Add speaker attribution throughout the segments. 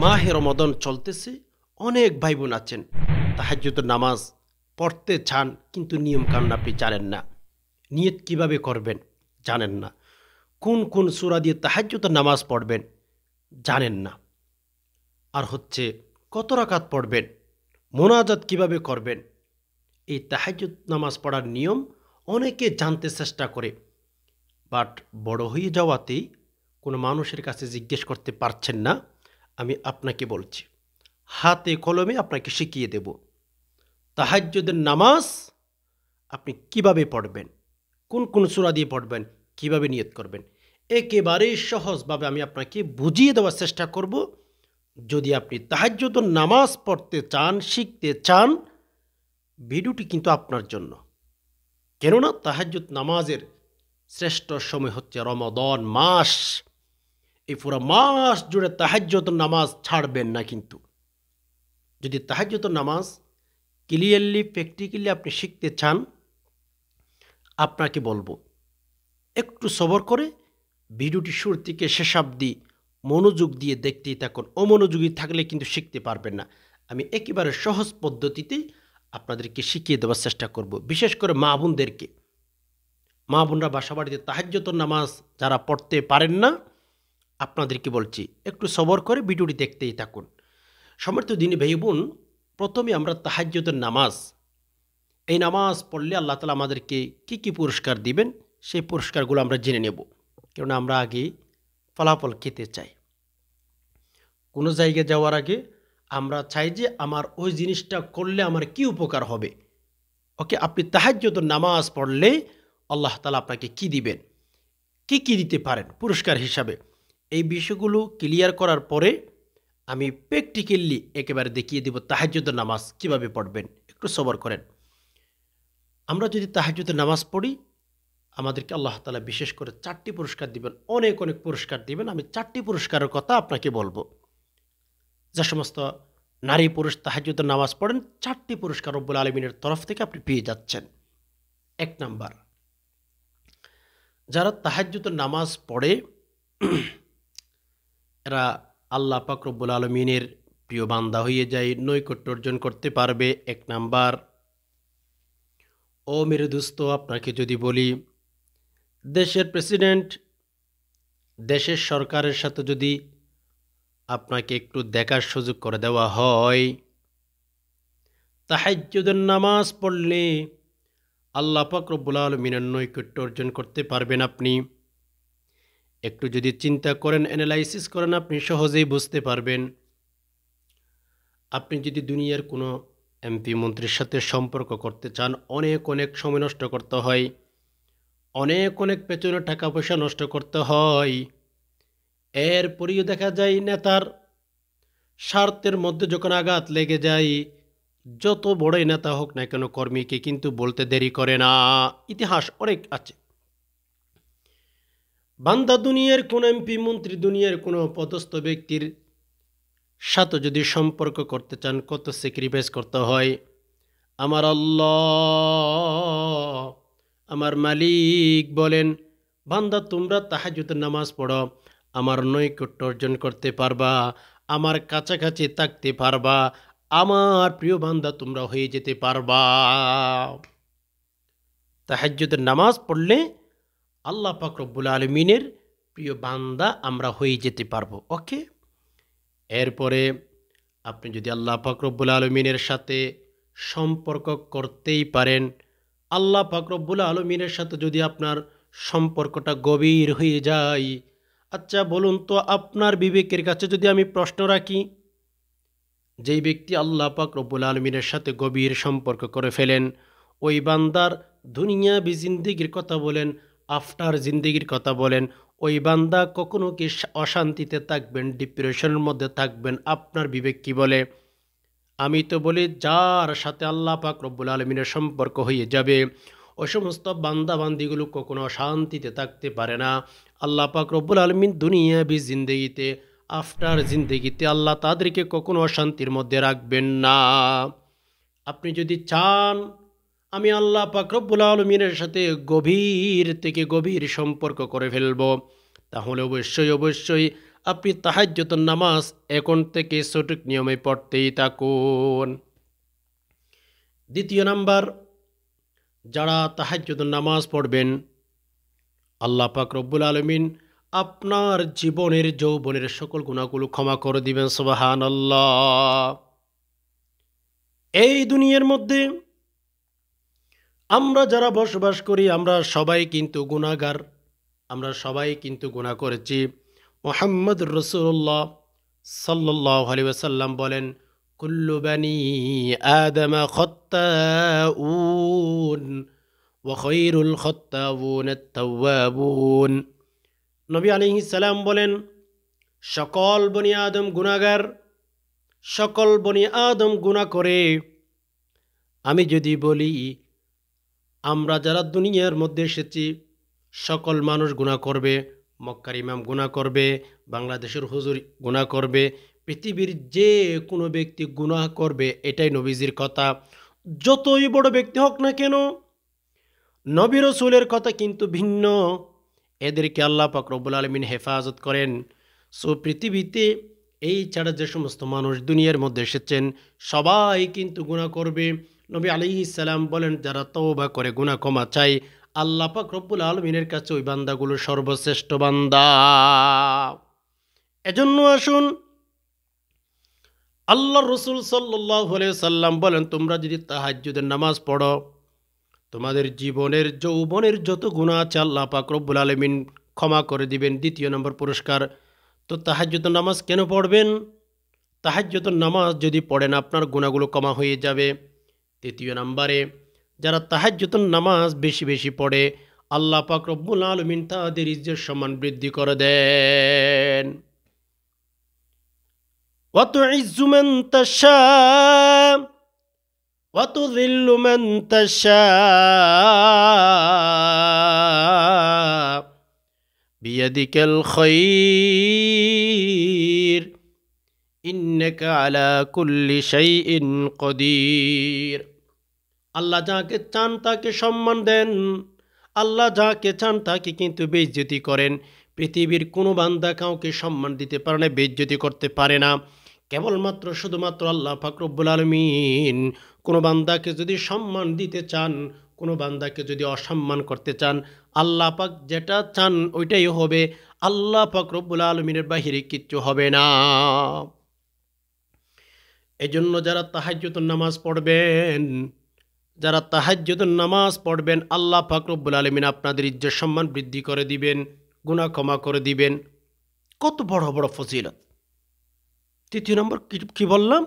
Speaker 1: মাহে রমাদান চলতেছে, অনেক ভাই বোন আছেন তাহাজ্জুদের নামাজ পড়তে চান, কিন্তু নিয়ম কানুন আপনি জানেন না। নিয়ত কিভাবে করবেন জানেন না। কোন কোন সূরা দিয়ে তাহাজ্জুদের নামাজ পড়বেন জানেন না। আর হচ্ছে কত রাকাত পড়বেন, মোনাজাত কিভাবে করবেন। এই তাহাজ্জুদ নামাজ পড়ার নিয়ম অনেকে জানতে চেষ্টা করে, বাট বড় হয়ে যাওয়াতেই কোনো মানুষের কাছে জিজ্ঞেস করতে পারছেন না। আমি আপনাকে বলছি, হাতে কলমে আপনাকে শিখিয়ে দেব তাহাজ্জুদের নামাজ আপনি কিভাবে পড়বেন, কোন কোন সূরা দিয়ে পড়বেন, কিভাবে নিয়ত করবেন। একেবারে সহজভাবে আমি আপনাকে বুঝিয়ে দেওয়ার চেষ্টা করব। যদি আপনি তাহাজ্জুদের নামাজ পড়তে চান, শিখতে চান, ভিডিওটি কিন্তু আপনার জন্য। কেননা তাহাজ্জুদ নামাজের শ্রেষ্ঠ সময় হচ্ছে রমাদান মাস। এই পুরো মাস জুড়ে তাহাজ্জুদের নামাজ ছাড়বেন না। কিন্তু যদি তাহাজ্জুদের নামাজ ক্লিয়ারলি প্র্যাকটিক্যালি আপনি শিখতে চান, আপনাকে বলবো একটু সবর করে ভিডিওটি শুরু থেকে শেষ অবধি মনোযোগ দিয়ে দেখতেই থাকুন। অমনোযোগী থাকলে কিন্তু শিখতে পারবেন না। আমি একেবারে সহজ পদ্ধতিতে আপনাদেরকে শিখিয়ে দেওয়ার চেষ্টা করব। বিশেষ করে মা বোনদেরকে, মা বোনরা বাসা বাড়িতে তাহাজ্জুদের নামাজ যারা পড়তে পারেন না, আপনাদেরকে বলছি একটু সবর করে ভিডিওটি দেখতেই থাকুন। সমর্থ দিনী ভাই বোন, প্রথমে আমরা তাহাজ্জুদের নামাজ, এই নামাজ পড়লে আল্লাহ তাআলা আমাদেরকে কি কি পুরস্কার দিবেন সেই পুরস্কারগুলো আমরা জেনে নেব। কেননা আমরা আগে ফলাফল খেতে চাই। কোনো জায়গায় যাওয়ার আগে আমরা চাই যে আমার ওই জিনিসটা করলে আমার কি উপকার হবে। ওকে, আপনি তাহাজ্জুদের নামাজ পড়লে আল্লাহ তাআলা আপনাকে কি দিবেন, কি কি দিতে পারেন পুরস্কার হিসাবে, এই বিষয়গুলো ক্লিয়ার করার পরে আমি প্র্যাকটিক্যালি একেবারে দেখিয়ে দেব তাহাজ্জুদের নামাজ কিভাবে পড়বেন। একটু সবর করেন। আমরা যদি তাহাজ্জুদের নামাজ পড়ি, আমাদেরকে আল্লাহ তাআলা বিশেষ করে 4টি পুরস্কার দিবেন, অনেক অনেক পুরস্কার দিবেন। আমি 4টি পুরস্কারের কথা আপনাকে বলবো। যে সমস্ত নারী পুরুষ তাহাজ্জুদের নামাজ পড়েন, 4টি পুরস্কার রব্বুল আলামিনের তরফ থেকে আপনি পেয়ে যাচ্ছেন। 1 নাম্বার, যারা তাহাজ্জুদের নামাজ পড়ে এরা আল্লাহ পাক রব্বুল আলামিনের প্রিয় বান্দা হয়ে যায়, নৈকট্য অর্জন করতে পারবে। 1 নাম্বার। ও মেরে দোস্ত, আপনাকে যদি বলি, দেশের প্রেসিডেন্ট, দেশের সরকারের সাথে যদি আপনাকে একটু দেখার সুযোগ করে দেওয়া হয়, তাহাজ্জুদের নামাজ পড়লে আল্লাহ পাক রব্বুল আলামিনের নৈকট্য অর্জন করতে পারবেন আপনি। একটু যদি চিন্তা করেন, অ্যানালাইসিস করেন, আপনি সহজেই বুঝতে পারবেন। আপনি যদি দুনিয়ার কোনো এমপি মন্ত্রীর সাথে সম্পর্ক করতে চান, অনেক অনেক সময় নষ্ট করতে হয়, অনেক অনেক পেছনে টাকা পয়সা নষ্ট করতে হয়। এরপরেও দেখা যায় নেতার স্বার্থের মধ্যে যখন আঘাত লেগে যায়, যত বড়ই নেতা হোক না কেন, কর্মীকে কিন্তু বলতে দেরি করে না। ইতিহাস অনেক আছে। বান্দা দুনিয়ার কোন এমপি মন্ত্রী, দুনিয়ার কোনো পদস্থ ব্যক্তির সাথে যদি সম্পর্ক করতে চান, কত স্যাক্রিফাইস করতে হয়। আমার আল্লাহ, আমার মালিক বলেন, বান্দা তোমরা তাহাজ্জুদের নামাজ পড়ো, আমার নৈকট্য অর্জন করতে পারবা, আমার কাছাকাছি থাকতে পারবা, আমার প্রিয় বান্দা তোমরা হয়ে যেতে পারবা। তাহাজ্জুদের নামাজ পড়লে আল্লাহ পাক রব্বুল আলামিনের প্রিয় বান্দা আমরা হয়ে যেতে পারবো। ওকে, এরপরে আপনি যদি আল্লাহ পাক রব্বুল আলামিনের সাথে সম্পর্ক করতেই পারেন, আল্লাহ পাক রব্বুল আলামিনের সাথে যদি আপনার সম্পর্কটা গভীর হয়ে যায়, আচ্ছা বলুন তো, আপনার বিবেকের কাছে যদি আমি প্রশ্ন রাখি, যেই ব্যক্তি আল্লাহ পাক রব্বুল আলামিনের সাথে গভীর সম্পর্ক করে ফেলেন, ওই বান্দার দুনিয়াবি জিন্দেগির কথা বলেন, আফটার জিন্দেগির কথা বলেন, ওই বান্দা কখনো কি অশান্তিতে থাকবেন, ডিপ্রেশনের মধ্যে থাকবেন? আপনার বিবেক কি বলে? আমি তো বলি, যার সাথে আল্লাহ পাক রব্বুল আলামিনের সম্পর্ক হয়ে যাবে, ওই সমস্ত বান্দা বান্দিগুলো কখনো অশান্তিতে থাকতে পারে না। আল্লাহ পাক রব্বুল আলামিন দুনিয়াবি জিন্দেগিতে, আফটার জিন্দেগিতে আল্লাহ তাদেরকে কখনো অশান্তির মধ্যে রাখবেন না। আপনি যদি চান আমি আল্লাহ পাক রব্বুল আলামিনের সাথে গভীর থেকে গভীর সম্পর্ক করে ফেলব, তাহলে অবশ্যই অবশ্যই আপনি তাহাজ্জুদের নামাজ এখন থেকে সঠিক নিয়মে পড়তেই থাকুন। দ্বিতীয় নাম্বার, যারা তাহাজ্জুদের নামাজ পড়বেন, আল্লাহ পাক রব্বুল আলামিন আপনার জীবনের যৌবনের সকল গুনাহগুলো ক্ষমা করে দিবেন। সুবহানাল্লাহ। এই দুনিয়ার মধ্যে আমরা যারা বসবাস করি, আমরা সবাই কিন্তু গুনাহগার, আমরা সবাই কিন্তু গুনাহ করেছি। মুহাম্মদ রাসূলুল্লাহ সাল্লাল্লাহু আলাইহি ওয়াসাল্লাম বলেন, কুল্লু বানি আদম খাত্তাউন ওয়া খায়রুল খাত্তাউন আত-তাওয়াবুন। নবী আলাইহিস সালাম বলেন, সকল বনি আদম গুনাহগার, সকল বনি আদম গুনাহ করে। আমি যদি বলি আমরা যারা দুনিয়ার মধ্যে এসেছি সকল মানুষ গুনাহ করবে, মক্কার ইমাম গুনাহ করবে, বাংলাদেশের হুজুর গুনাহ করবে, পৃথিবীর যে কোনো ব্যক্তি গুনাহ করবে, এটাই নবীজির কথা। যতই বড় ব্যক্তি হোক না কেন, নবী রাসূলের কথা কিন্তু ভিন্ন। এদেরকে আল্লাহ পাক রব্বুল আলামিন হেফাজত করেন। সো পৃথিবীতে এই ছাড়া যে সমস্ত মানুষ দুনিয়ার মধ্যে এসেছেন সবাই কিন্তু গুনাহ করবে। নবী আলাইহিস সালাম বলেন, যারা তওবা করে গুনাহ ক্ষমা চায়, আল্লাহ পাক রব্বুল আলামিনের কাছে ওই বান্দাগুলো সর্বশ্রেষ্ঠ বান্দা। এজন্য আসুন, আল্লাহর রাসূল সাল্লাল্লাহু আলাইহি সাল্লাম বলেন, তোমরা যদি তাহাজ্জুদের নামাজ পড়ো, তোমাদের জীবনের যৌবনের যত গুনাহ আছে আল্লাহ পাক রব্বুল আলামিন ক্ষমা করে দিবেন। দ্বিতীয় নম্বর পুরস্কার। তো তাহাজ্জুদের নামাজ কেন পড়বেন? তাহাজ্জুদের নামাজ যদি পড়েন আপনার গুনাহগুলো ক্ষমা হয়ে যাবে। তৃতীয় নম্বরে, যারা তাহাজ্জুদের নামাজ বেশি বেশি পড়ে আল্লাহ পাক রব্বুল আলামিন তাদের ইজ্জত সম্মান বৃদ্ধি করে দেন। ওয়া তুইজ্জু মান তাশা ওয়া তুযিল্লু মান তাশা বিয়াদিকাল খায়র ইন্নাকা আলা কুল্লি শাইইন কদির। আল্লাহ যাকে চান তাকে সম্মান দেন, আল্লাহ যাকে চান তাকে কিন্তু বেইজ্জতি করেন। পৃথিবীর কোনো বান্দা কাউকে সম্মান দিতে পারে না, বেইজ্জতি করতে পারে না। কেবলমাত্র শুধুমাত্র আল্লাহ পাক রব্বুল আলামিন কোনো বান্দাকে যদি সম্মান দিতে চান, কোনো বান্দাকে যদি অসম্মান করতে চান, আল্লাহ পাক যেটা চান ওইটাই হবে। আল্লাহ পাক রব্বুল আলামিনের বাহিরে কিচ্ছু হবে না। এজন্য যারা তাহাজ্জুদের নামাজ পড়বেন, যারা তাহাজ্জুদের নামাজ পড়বেন, আল্লাহ পাক রব্বুল আলামিন আপনাদের ইজ্জত সম্মান বৃদ্ধি করে দিবেন, গুনাহ ক্ষমা করে দিবেন। কত বড় বড় ফজিলত। তৃতীয় নম্বর কি বললাম?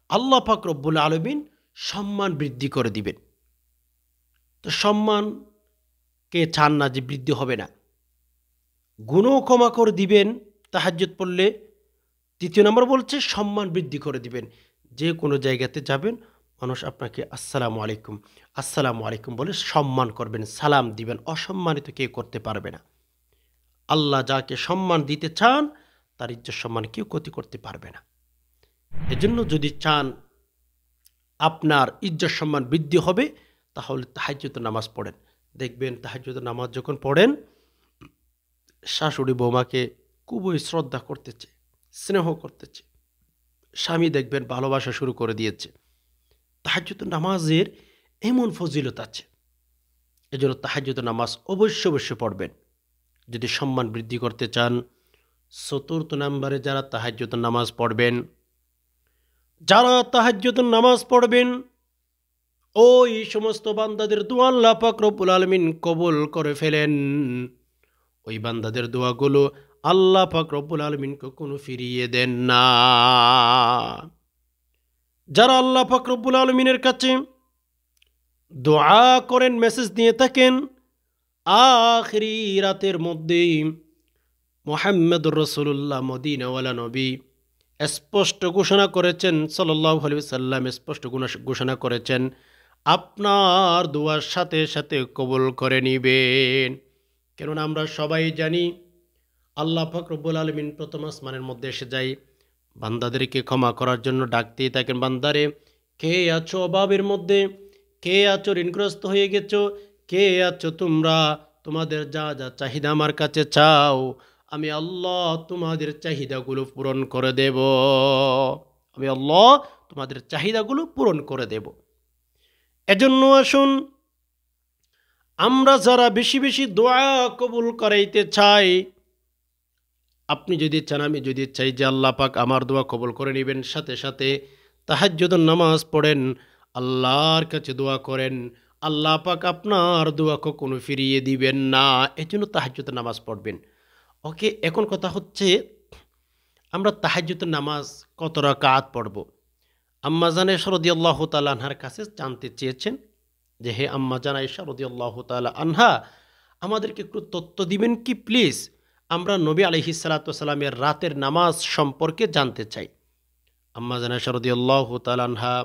Speaker 1: আল্লাহ পাক রব্বুল আলামিন সম্মান বৃদ্ধি করে দিবেন। তো সম্মান কে চান না যে বৃদ্ধি হবে না? গুনাহ ক্ষমা করে দিবেন তাহাজ্জুদ পড়লে। তৃতীয় নম্বর বলছে সম্মান বৃদ্ধি করে দিবেন। যে কোনো জায়গাতে যাবেন, মানুষ আপনাকে আসসালামু আলাইকুম, আসসালামু আলাইকুম বলে সম্মান করবেন, সালাম দিবেন। অসম্মানিত কেউ করতে পারবে না। আল্লাহ যাকে সম্মান দিতে চান তার ইজ্জত সম্মান কেউ ক্ষতি করতে পারবে না। এজন্য যদি চান আপনার ইজ্জত সম্মান বৃদ্ধি হবে, তাহলে তাহাজ্জুদের নামাজ পড়েন। দেখবেন তাহাজ্জুদের নামাজ যখন পড়েন, শাশুড়ি বৌমাকে খুবই শ্রদ্ধা করতেছে, স্নেহ করতেছে। স্বামী দেখবেন ভালোবাসা শুরু করে দিয়েছে। তাহাজ্জুদের নামাজের এমন ফজিলত আছে। এজন্য তাহাজ্জুদের নামাজ অবশ্যই অবশ্যই পড়বেন যদি সম্মান বৃদ্ধি করতে চান। চতুর্থ নম্বরে, যারা তাহাজ্জুদের নামাজ পড়বেন, যারা তাহাজ্জুদের নামাজ পড়বেন, ওই সমস্ত বান্দাদের দোয়া আল্লাহ পাক রব্বুল আলামিন কবুল করে ফেলেন। ওই বান্দাদের দোয়াগুলো আল্লাহ পাক রব্বুল আলামিন কখনো ফিরিয়ে দেন না। যারা আল্লাহ পাক রব্বুল আলামিনের কাছে দোয়া করেন, মেসেজ দিয়ে থাকেন, আখিরি রাতের মধ্যে মুহাম্মদুর রাসূলুল্লাহ মদিনাওয়ালা নবী স্পষ্ট ঘোষণা করেছেন, সাল্লাল্লাহু আলাইহি ওয়াসাল্লাম স্পষ্ট ঘোষণা করেছেন, আপনার দোয়ার সাথে সাথে কবুল করে নিবেন। কেননা আমরা সবাই জানি আল্লাহ পাক রব্বুল আলামিন প্রথম আসমানের মধ্যে এসে যায়, বান্দাদেরকে ক্ষমা করার জন্য ডাকতেই থাকেন, বান্দারে কে আছো অভাবের মধ্যে, কে আছো ঋণগ্রস্ত হয়ে গেছো, কে আছো তোমরা তোমাদের যা যা চাহিদা আমার কাছে চাও, আমি আল্লাহ তোমাদের চাহিদাগুলো পূরণ করে দেব। আমি আল্লাহ তোমাদের চাহিদাগুলো পূরণ করে দেব। এজন্য আসুন আমরা যারা বেশি বেশি দোয়া কবুল করাইতে চাই, আপনি যদি চান, আমি যদি চাই যে আল্লাহ পাক আমার দোয়া কবুল করে নেবেন, সাথে সাথে তাহাজ্জুদের নামাজ পড়েন, আল্লাহর কাছে দোয়া করেন, আল্লাহ পাক আপনার দোয়া কখনো ফিরিয়ে দিবেন না। এজন্য তাহাজ্জুদের নামাজ পড়বেন। ওকে, এখন কথা হচ্ছে আমরা তাহাজ্জুদের নামাজ কত রাকাত পড়ব। আম্মা জান আয়েশা রাদিয়াল্লাহু তাআলা আনহার কাছে জানতে চেয়েছেন যে হে আম্মা জান আয়েশা রাদিয়াল্লাহু তাআলা আনহা, আমাদেরকে একটু তথ্য দিবেন কি প্লিজ? আমরা নবী আলাইহিস সালাতু ওয়াস সালামের রাতের নামাজ সম্পর্কে জানতে চাই। আম্মা জান আয়েশা রাদিয়াল্লাহু তাআলা আনহা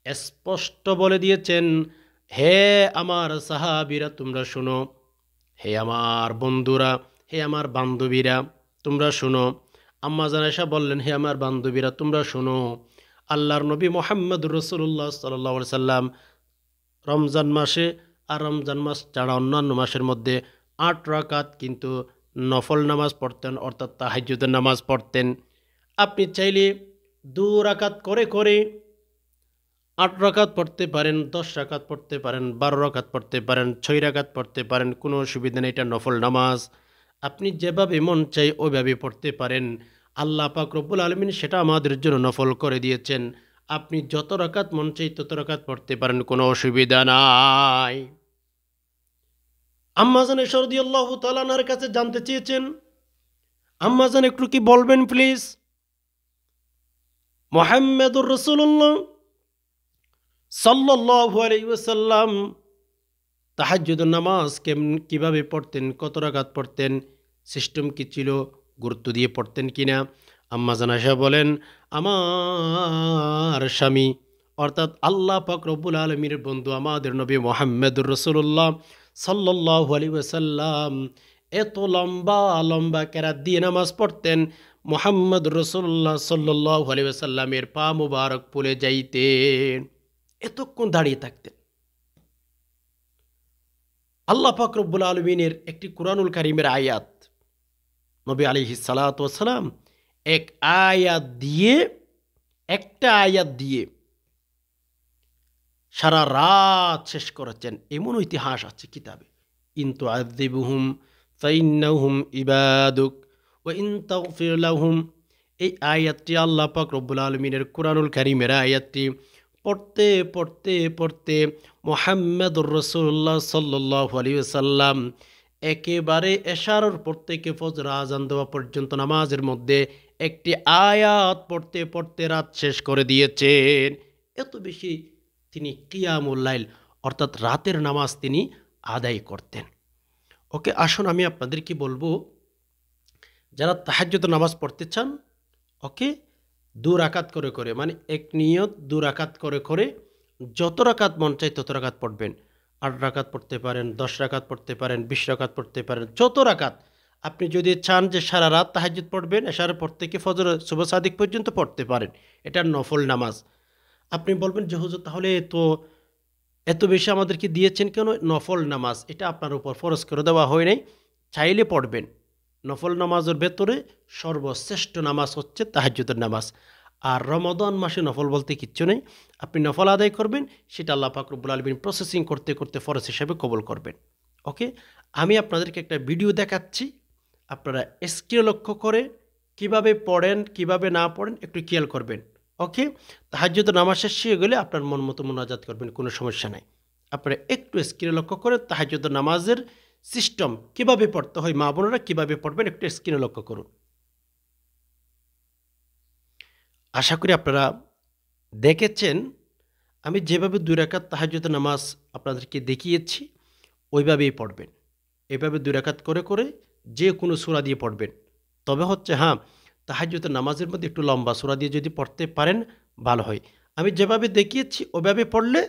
Speaker 1: স্পষ্ট বলে দিয়েছেন, হে আমার সাহাবীরা তোমরা শোনো, হে আমার বন্ধুরা, হে আমার বান্ধবীরা তোমরা শোনো। আম্মা জান আয়েশা বললেন, হে আমার বান্ধবীরা তোমরা শোনো, আল্লাহর নবী মুহাম্মদুর রাসূলুল্লাহ সাল্লাল্লাহু আলাইহি সাল্লাম রমজান মাসে আর রমজান মাস ছাড়া অন্যান্য মাসের মধ্যে ৮ রাকাত কিন্তু নফল নামাজ পড়তেন, অর্থাৎ তাহাজ্জুদের নামাজ পড়তেন। আপনি চাইলে ২ রাকাত করে করে ৮ রাকাত পড়তে পারেন, ১০ রাকাত পড়তে পারেন, ১২ রাকাত পড়তে পারেন, ৬ রাকাত পড়তে পারেন, কোনো অসুবিধা নেই। এটা নফল নামাজ, আপনি যেভাবে মন চাই ওইভাবে পড়তে পারেন। আল্লাহ পাক রব্বুল আলামিন সেটা আমাদের জন্য নফল করে দিয়েছেন। আপনি যত রাকাত মন চাই তত রাকাত পড়তে পারেন, কোনো অসুবিধা নাই। আম্মা জান আয়েশা রাদিয়াল্লাহু তাআলা আনহার কাছে জানতে চেয়েছেন, আম্মা জান একটু কি বলবেন প্লিজ? মুহাম্মদুর রাসূলুল্লাহ সাল্লাল্লাহু আলাইহি ওয়াসাল্লাম তাহাজ্জুদের নামাজ কিভাবে পড়তেন, কত রাকাত পড়তেন, সিস্টেম কি ছিল, গুরুত্ব দিয়ে পড়তেন কিনা? আম্মা জান আয়েশা বলেন, আমার স্বামী অর্থাৎ আল্লাহ পাক রব্বুল আলামিনের বন্ধু আমাদের নবী মুহাম্মদুর রাসূলুল্লাহ সাল্লাল্লাহু আলাইহি ওয়াসাল্লাম এত লম্বা লম্বা কেরাত দিয়ে নামাজ পড়তেন, মুহাম্মদুর রাসূলুল্লাহ সাল্লাল্লাহু আলাইহি ওয়াসাল্লামের পা মুবারক ফুলে যাইতেন, এতক্ষণ দাঁড়িয়ে থাকতেন। আল্লাহ পাক রব্বুল আলামিনের একটি কুরআনুল কারীমের আয়াত, নবী আলাইহিস সালাতু ওয়াস সালাম একটা আয়াত দিয়ে সারা রাত শেষ করেছেন, এমন ইতিহাস আছে কিতাবে। ইন তুআযিবুহুম ফাইন্নাহুম ইবাদুক ওয়া ইন তাগফির লাহুম। এই আয়াতটি আল্লাহ পাক রব্বুল আলামিনের কুরআনুল কারীমের আয়াতটি পড়তে পড়তে পড়তে মুহাম্মদুর রাসূলুল্লাহ সাল্লাল্লাহু আলাইহি ওয়াসাল্লাম একেবারে এশারের পর থেকে ফজর আজান দেওয়া পর্যন্ত নামাজের মধ্যে একটি আয়াত পড়তে পড়তে রাত শেষ করে দিয়েছেন। এত বেশি তিনি কিয়ামুল লাইল অর্থাৎ রাতের নামাজ তিনি আদায় করতেন। ওকে, আসুন আমি আপনাদেরকে বলবো, যারা তাহাজ্জুদের নামাজ পড়তে চান, ওকে, ২ রাকাত করে করে, মানে এক নিয়ত ২ রাকাত করে করে যত রাকাত মন চাই তত রাকাত পড়বেন। ৮ রাকাত পড়তে পারেন, ১০ রাকাত পড়তে পারেন, ২০ রাকাত পড়তে পারেন, যত রাকাত আপনি যদি চান যে সারা রাত তাহাজ্জুদ পড়বেন, এশারের পর থেকে ফজর সুবহ সাদিক পর্যন্ত পড়তে পারেন। এটা নফল নামাজ। আপনি বলবেন যে হুজুর তাহলে তো এত বেশি আমাদেরকে দিয়েছেন কেন? নফল নামাজ, এটা আপনার উপর ফরজ করে দেওয়া হয় নাই, চাইলে পড়বেন। নফল নামাজের ভেতরে সর্বশ্রেষ্ঠ নামাজ হচ্ছে তাহাজ্জুদের নামাজ। আর রমাদান মাসে নফল বলতে কিচ্ছু নেই, আপনি নফল আদায় করবেন, সেটা আল্লাহ পাক রব্বুল আলামিন প্রসেসিং করতে করতে ফরজ হিসাবে কবুল করবেন। ওকে, আমি আপনাদেরকে একটা ভিডিও দেখাচ্ছি, আপনারা স্ক্রিনে লক্ষ্য করে কিভাবে পড়েন কিভাবে না পড়েন একটু খেয়াল করবেন। ওকে, তাহাজ্জুদের নামাজ শেষ হয়ে গেলে আপনার মন মতো মুনাজাত করবেন, কোনো সমস্যা নাই। আপনারা একটু স্ক্রিনে লক্ষ্য করে তাহাজ্জুদের নামাজের সিস্টেম কিভাবে পড়তে হয়, মা বোনেরা কিভাবে পড়বেন একটু স্ক্রিনে লক্ষ্য করুন। আশা করি আপনারা দেখেছেন, আমি যেভাবে ২ রাকাত তাহাজ্জুদের নামাজ আপনাদেরকে দেখিয়েছি ওইভাবেই পড়বেন। এভাবে ২ রাকাত করে করে যে কোনো সূরা দিয়ে পড়বেন। তবে হচ্ছে হ্যাঁ, তাহাজ্জুদের নামাজের মধ্যে একটু লম্বা সূরা দিয়ে যদি পড়তে পারেন ভালো হয়। আমি যেভাবে দেখিয়েছি ওইভাবে পড়লে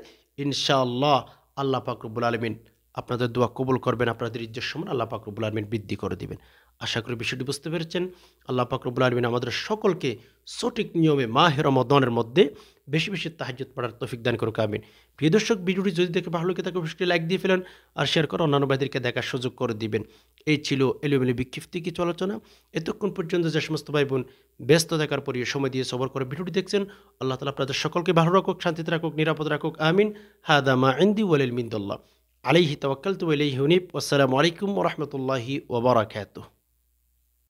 Speaker 1: ইনশাআল্লাহ আল্লাহ পাক রব্বুল আলামিন আপনাদের দোয়া কবুল করবেন, আপনাদের ইজ্জত সম্মান আল্লাহ পাক রব্বুল আলামিন বৃদ্ধি করে দিবেন। আশা করি বিষয়টি বুঝতে পেরেছেন। আল্লাহ পাক রব্বুল আলামিন আমাদের সকলকে সঠিক নিয়মে মাহে রমাদানের মধ্যে বেশি বেশি তাহাজ্জুদ পড়ার তৌফিক দান করুক, আমিন। প্রিয় দর্শক, ভিডিওটি যদি দেখে ভালো লাগে তাকে অবশ্যই লাইক দিয়ে ফেলেন আর শেয়ার করে অন্যান্য ভাইদেরকে দেখার সুযোগ করে দিবেন। এই ছিল এলোমেলো বিক্ষিপ্ত কিছু আলোচনা। এতক্ষণ পর্যন্ত যে সমস্ত ভাই বোন ব্যস্ত থাকার পরিয়ে সময় দিয়ে সবর করে ভিডিওটি দেখছেন, আল্লাহ তাআলা আপনাদের সকলকে ভালো রাখুক, শান্তিতে রাখুক, নিরাপদ রাখুক, আমিন। হাদা মা ইনদি ওয়াল ইলমু ইনদাল্লাহ। আলাইহি তাওয়াক্কালতু ওয়া ইলাইহি উনীব। ওয়াসসালামু আলাইকুম ওয়া রাহমাতুল্লাহি ওয়া বারাকাতুহু।